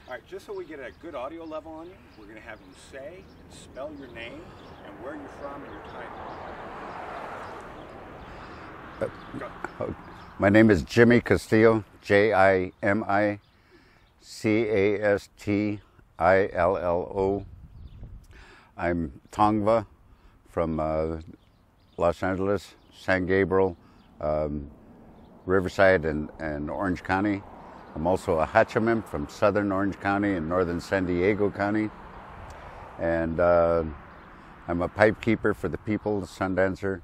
All right, just so we get a good audio level on you, we're going to have you say and spell your name and where you're from and your title. Go. My name is Jimi Castillo, Jimi Castillo. I'm Tongva from Los Angeles, San Gabriel, Riverside, and Orange County. I'm also a Hachaman from southern Orange County and northern San Diego County. And I'm a pipe keeper for the people, a sun dancer.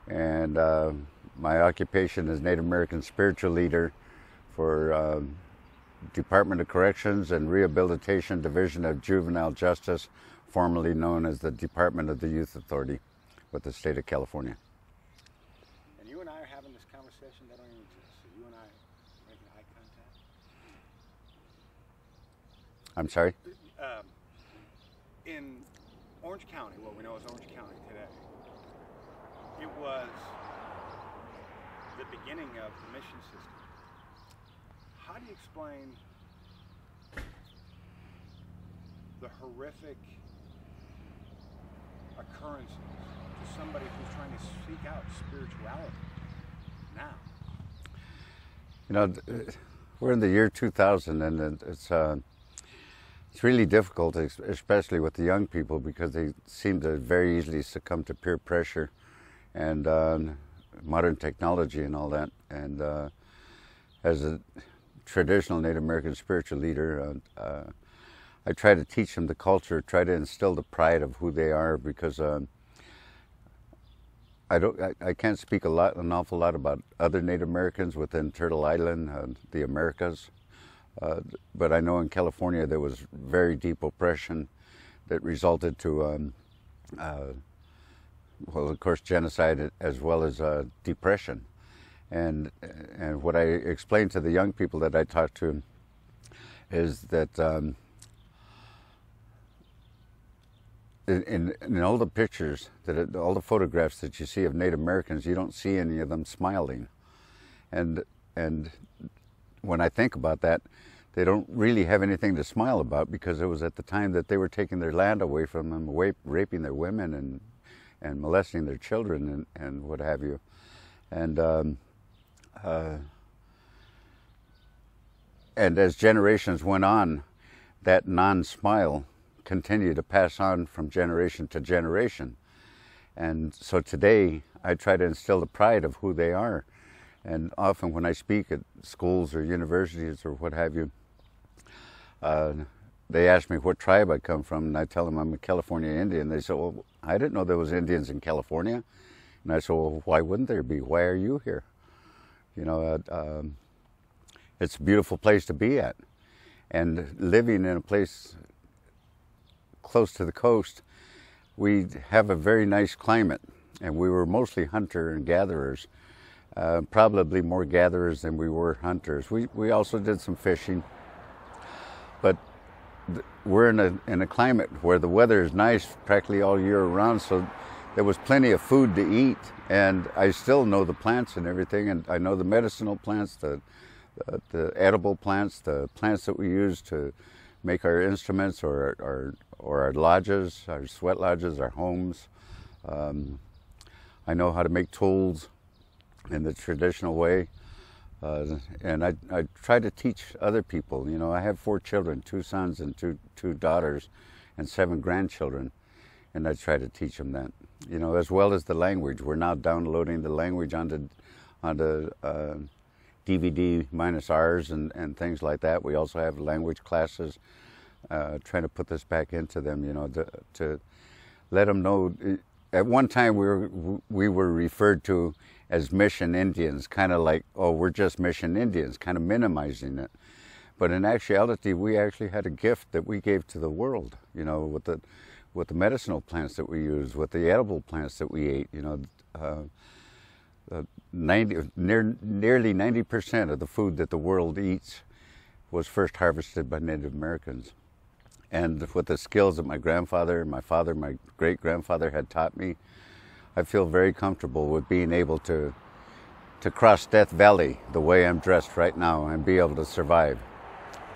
And my occupation is Native American spiritual leader for Department of Corrections and Rehabilitation Division of Juvenile Justice, formerly known as the Department of the Youth Authority with the state of California. And you and I are having this conversation that don't even exist. So you and I are making eye contact. I'm sorry? In Orange County, what we know as Orange County today, it was the beginning of the mission system. How do you explain the horrific occurrences to somebody who's trying to seek out spirituality now? You know, we're in the year 2000, and it's really difficult, especially with the young people, because they seem to very easily succumb to peer pressure and modern technology and all that. And as a traditional Native American spiritual leader, I try to teach them the culture, try to instill the pride of who they are, because I can't speak an awful lot about other Native Americans within Turtle Island, the Americas. But I know in California there was very deep oppression that resulted to, well, of course, genocide as well as depression. And what I explain to the young people that I talk to is that in all the pictures, all the photographs that you see of Native Americans, you don't see any of them smiling. And when I think about that, they don't really have anything to smile about, because it was at the time that they were taking their land away from them, raping their women and molesting their children and what have you. And as generations went on, that non-smile continued to pass on from generation to generation. And so today, I try to instill the pride of who they are. And often when I speak at schools or universities or what have you, they ask me what tribe I come from, and I tell them I'm a California Indian. They say, well, I didn't know there was Indians in California. And I say, well, why wouldn't there be? Why are you here? You know, it's a beautiful place to be at. And living in a place close to the coast, we have a very nice climate. And we were mostly hunter and gatherers. Probably more gatherers than we were hunters. We also did some fishing, but we're in a climate where the weather is nice practically all year around, so there was plenty of food to eat, and I still know the plants and everything, and I know the medicinal plants, the edible plants, the plants that we use to make our instruments or our lodges, our sweat lodges, our homes. I know how to make tools in the traditional way, and I try to teach other people. You know, I have 4 children, 2 sons and two daughters, and 7 grandchildren, and I try to teach them that. You know, as well as the language. We're now downloading the language onto DVD-Rs and things like that. We also have language classes, trying to put this back into them. You know, to let them know. At one time, we were referred to as Mission Indians, kind of like, oh, we're just Mission Indians, kind of minimizing it. But in actuality, we actually had a gift that we gave to the world, you know, with the medicinal plants that we use, with the edible plants that we ate. You know, nearly 90% of the food that the world eats was first harvested by Native Americans. And with the skills that my grandfather, my father, my great-grandfather had taught me, I feel very comfortable with being able to cross Death Valley the way I'm dressed right now and be able to survive.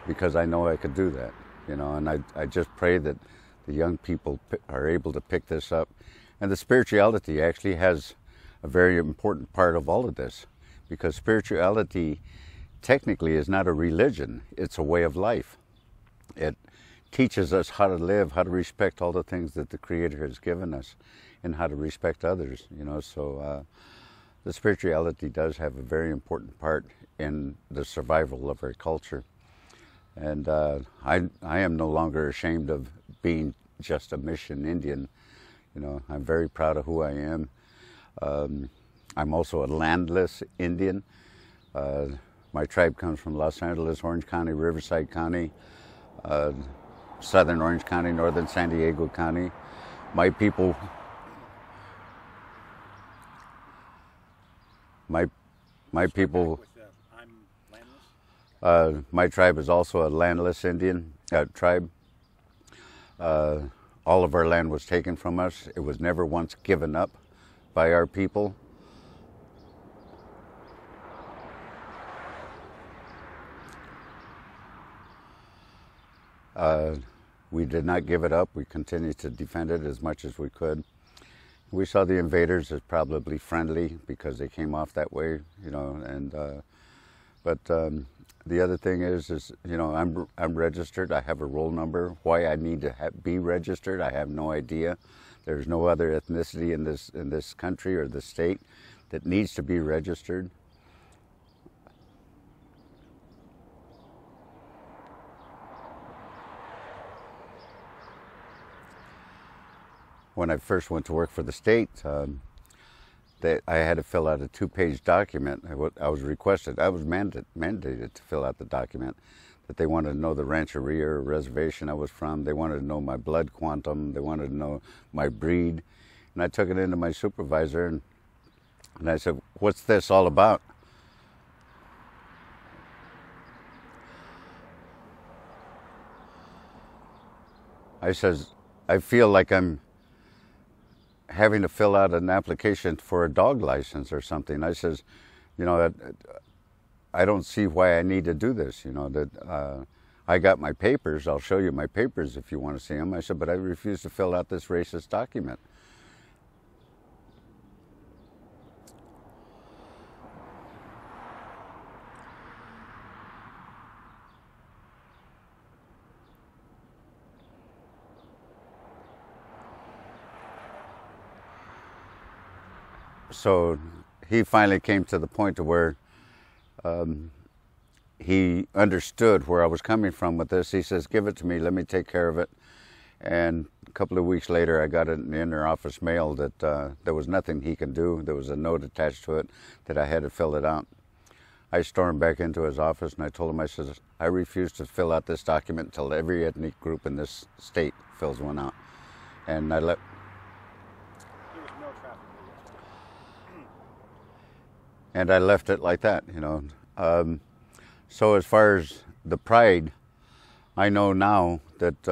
because I know I could do that, you know, and I just pray that the young people are able to pick this up. And the spirituality actually has a very important part of all of this, because spirituality technically is not a religion, it's a way of life. It teaches us how to live, how to respect all the things that the Creator has given us, and how to respect others, you know. So the spirituality does have a very important part in the survival of our culture. And I am no longer ashamed of being just a mission Indian. You know, I'm very proud of who I am. I'm also a landless Indian. My tribe comes from Los Angeles, Orange County, Riverside County, Southern Orange County, Northern San Diego County. My people, my people, my tribe is also a landless Indian tribe. All of our land was taken from us. It was never once given up by our people. We did not give it up. We continued to defend it as much as we could. We saw the invaders as probably friendly because they came off that way, you know. And but the other thing is you know, I'm registered. I have a roll number. Why I need to be registered, I have no idea. There's no other ethnicity in this country or the state that needs to be registered. When I first went to work for the state, I had to fill out a 2-page document. I was requested, I was mandated to fill out the document, that they wanted to know the rancheria or reservation I was from. They wanted to know my blood quantum. They wanted to know my breed. And I took it into my supervisor and I said, "What's this all about?" I says, "I feel like I'm having to fill out an application for a dog license or something." I says, "You know, I don't see why I need to do this. You know, that I got my papers. I'll show you my papers if you want to see them." I said, "But I refuse to fill out this racist document." So he finally came to the point to where he understood where I was coming from with this. He says, "Give it to me, let me take care of it." And a couple of weeks later, I got it in the inner office mail that there was nothing he can do. There was a note attached to it that I had to fill it out. I stormed back into his office and I told him, I said, "I refuse to fill out this document until every ethnic group in this state fills one out." And I let... And I left it like that, you know. So as far as the pride, I know now that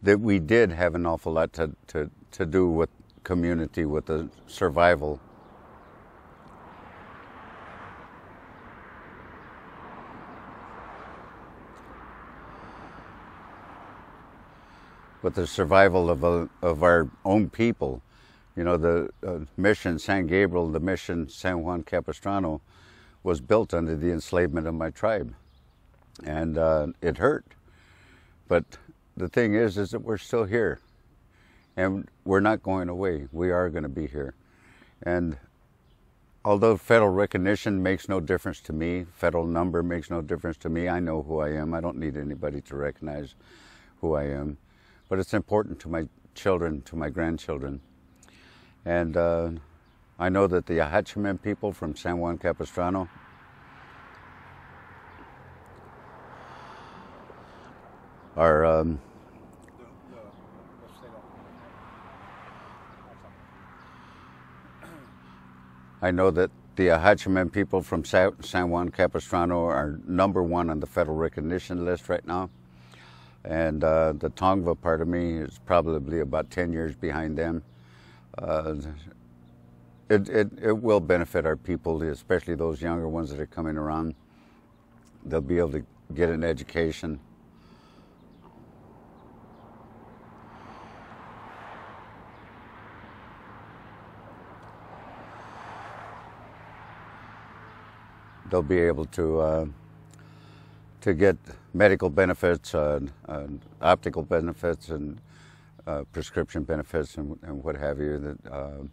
that we did have an awful lot to do with community, with the survival. With the survival of our own people. You know, the mission San Gabriel, the mission San Juan Capistrano was built under the enslavement of my tribe. And it hurt. But the thing is that we're still here. And we're not going away. We are going to be here. And although federal recognition makes no difference to me, federal number makes no difference to me, I know who I am. I don't need anybody to recognize who I am. But it's important to my children, to my grandchildren. And I know that the Ahachiman people from San Juan Capistrano are I know that the Ahachiman people from San Juan Capistrano are #1 on the federal recognition list right now. And the Tongva part of me is probably about 10 years behind them. It will benefit our people, especially those younger ones that are coming around. They'll be able to get an education. They'll be able to get medical benefits, optical benefits, and prescription benefits, and what have you. That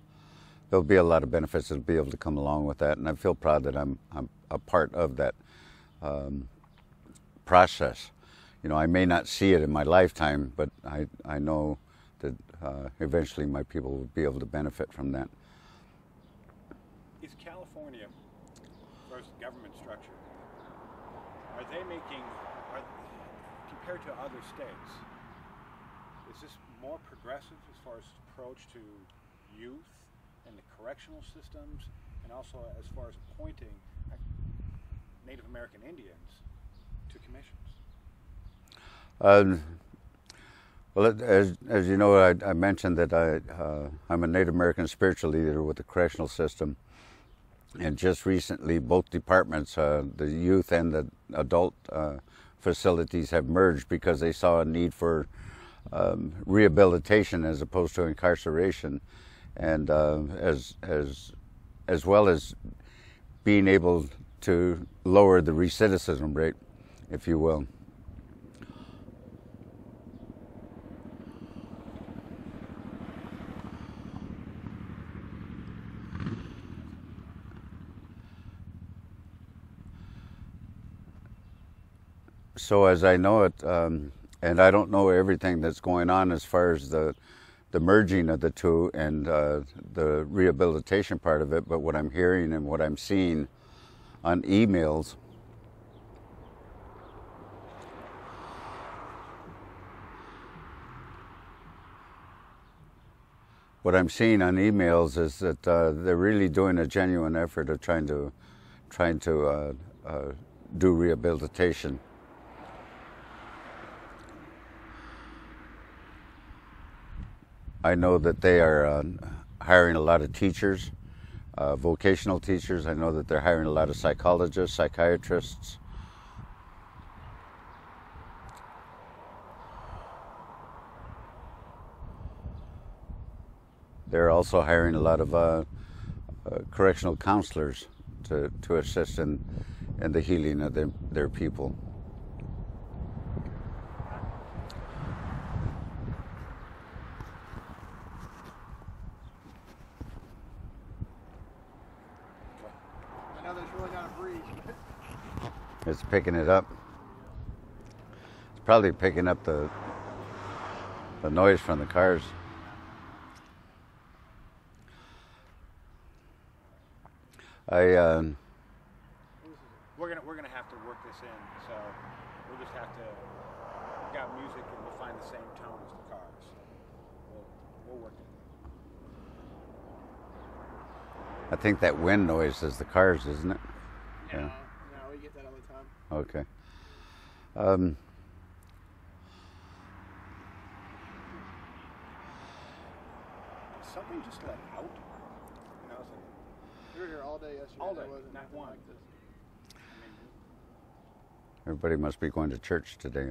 there'll be a lot of benefits that'll be able to come along with that, and I feel proud that I'm a part of that process. You know, I may not see it in my lifetime, but I know that eventually my people will be able to benefit from that. Is California, as far as the government structure, are they making, compared to other states, is this more progressive as far as approach to youth and the correctional systems, and also as far as appointing Native American Indians to commissions? Well, as you know, I mentioned that I'm a Native American spiritual leader with the correctional system, and just recently both departments, the youth and the adult facilities, have merged because they saw a need for rehabilitation as opposed to incarceration, and as well as being able to lower the recidivism rate, if you will. So as I know it, and I don't know everything that's going on as far as the merging of the two and the rehabilitation part of it, but what I'm hearing and what I'm seeing on emails, is that they're really doing a genuine effort of trying to do rehabilitation. I know that they are hiring a lot of teachers, vocational teachers. I know that they're hiring a lot of psychologists, psychiatrists. They're also hiring a lot of correctional counselors to assist in the healing of their people. I know there's really not a breeze. It's picking it up. It's probably picking up the noise from the cars. We're gonna have to work this in, so we'll just have to. We've got music and we'll find the same tone as the cars. We'll work it. I think that wind noise is the cars, isn't it? No, we get that all the time. Okay. Something just let out. We were here all day yesterday. All day, There wasn't not nothing one. like this. Everybody must be going to church today,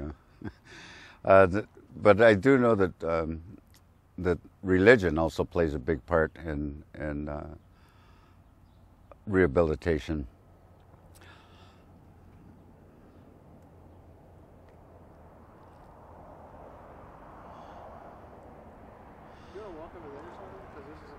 huh? But I do know that that religion also plays a big part in rehabilitation. You want to walk over there or something? Because this is